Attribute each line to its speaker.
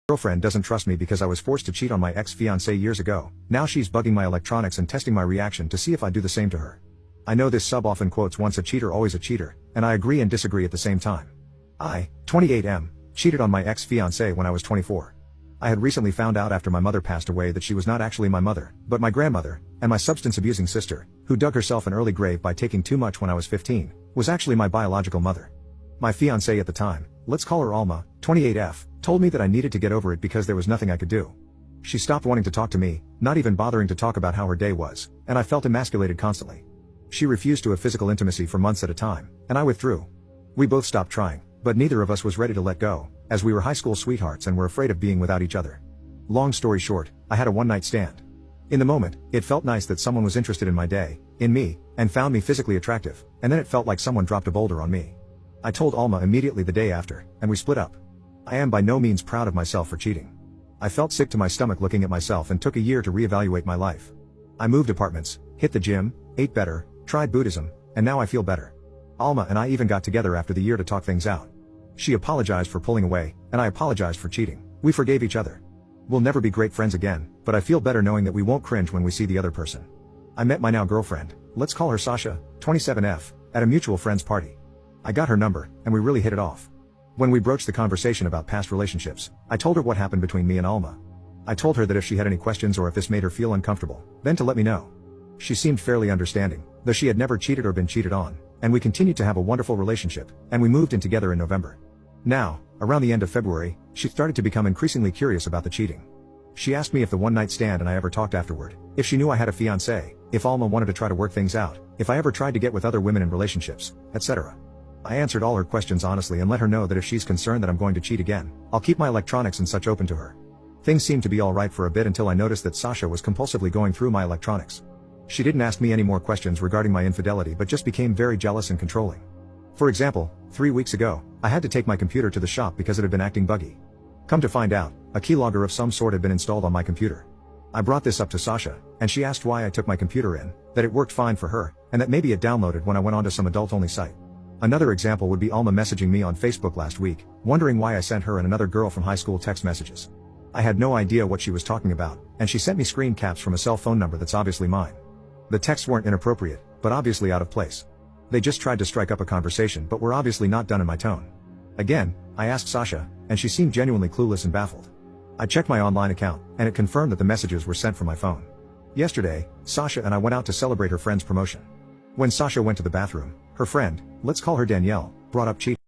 Speaker 1: Girlfriend doesn't trust me because I was forced to cheat on my ex-fiancée years ago. Now she's bugging my electronics and testing my reaction to see if I do the same to her. I know this sub often quotes once a cheater always a cheater, and I agree and disagree at the same time. I, 28M, cheated on my ex-fiancée when I was 24. I had recently found out after my mother passed away that she was not actually my mother, but my grandmother, and my substance-abusing sister, who dug herself an early grave by taking too much when I was 15, was actually my biological mother. My fiancée at the time, let's call her Alma, 28F, told me that I needed to get over it because there was nothing I could do. She stopped wanting to talk to me, not even bothering to talk about how her day was, and I felt emasculated constantly. She refused to have physical intimacy for months at a time, and I withdrew. We both stopped trying, but neither of us was ready to let go, as we were high school sweethearts and were afraid of being without each other. Long story short, I had a one-night stand. In the moment, it felt nice that someone was interested in my day, in me, and found me physically attractive, and then it felt like someone dropped a boulder on me. I told Alma immediately the day after, and we split up. I am by no means proud of myself for cheating. I felt sick to my stomach looking at myself and took a year to reevaluate my life. I moved apartments, hit the gym, ate better, tried Buddhism, and now I feel better. Alma and I even got together after the year to talk things out. She apologized for pulling away, and I apologized for cheating. We forgave each other. We'll never be great friends again, but I feel better knowing that we won't cringe when we see the other person. I met my now girlfriend, let's call her Sasha, 27F, at a mutual friend's party. I got her number, and we really hit it off. When we broached the conversation about past relationships, I told her what happened between me and Alma. I told her that if she had any questions or if this made her feel uncomfortable, then to let me know. She seemed fairly understanding, though she had never cheated or been cheated on, and we continued to have a wonderful relationship, and we moved in together in November. Now, around the end of February, she started to become increasingly curious about the cheating. She asked me if the one-night stand and I ever talked afterward, if she knew I had a fiancé, if Alma wanted to try to work things out, if I ever tried to get with other women in relationships, etc. I answered all her questions honestly and let her know that if she's concerned that I'm going to cheat again, I'll keep my electronics and such open to her. Things seemed to be alright for a bit until I noticed that Sasha was compulsively going through my electronics. She didn't ask me any more questions regarding my infidelity but just became very jealous and controlling. For example, 3 weeks ago, I had to take my computer to the shop because it had been acting buggy. Come to find out, a keylogger of some sort had been installed on my computer. I brought this up to Sasha, and she asked why I took my computer in, that it worked fine for her, and that maybe it downloaded when I went onto some adult-only site. Another example would be Alma messaging me on Facebook last week, wondering why I sent her and another girl from high school text messages. I had no idea what she was talking about, and she sent me screen caps from a cell phone number that's obviously mine. The texts weren't inappropriate, but obviously out of place. They just tried to strike up a conversation but were obviously not done in my tone. Again, I asked Sasha, and she seemed genuinely clueless and baffled. I checked my online account, and it confirmed that the messages were sent from my phone. Yesterday, Sasha and I went out to celebrate her friend's promotion. When Sasha went to the bathroom, her friend, let's call her Danielle, brought up cheating.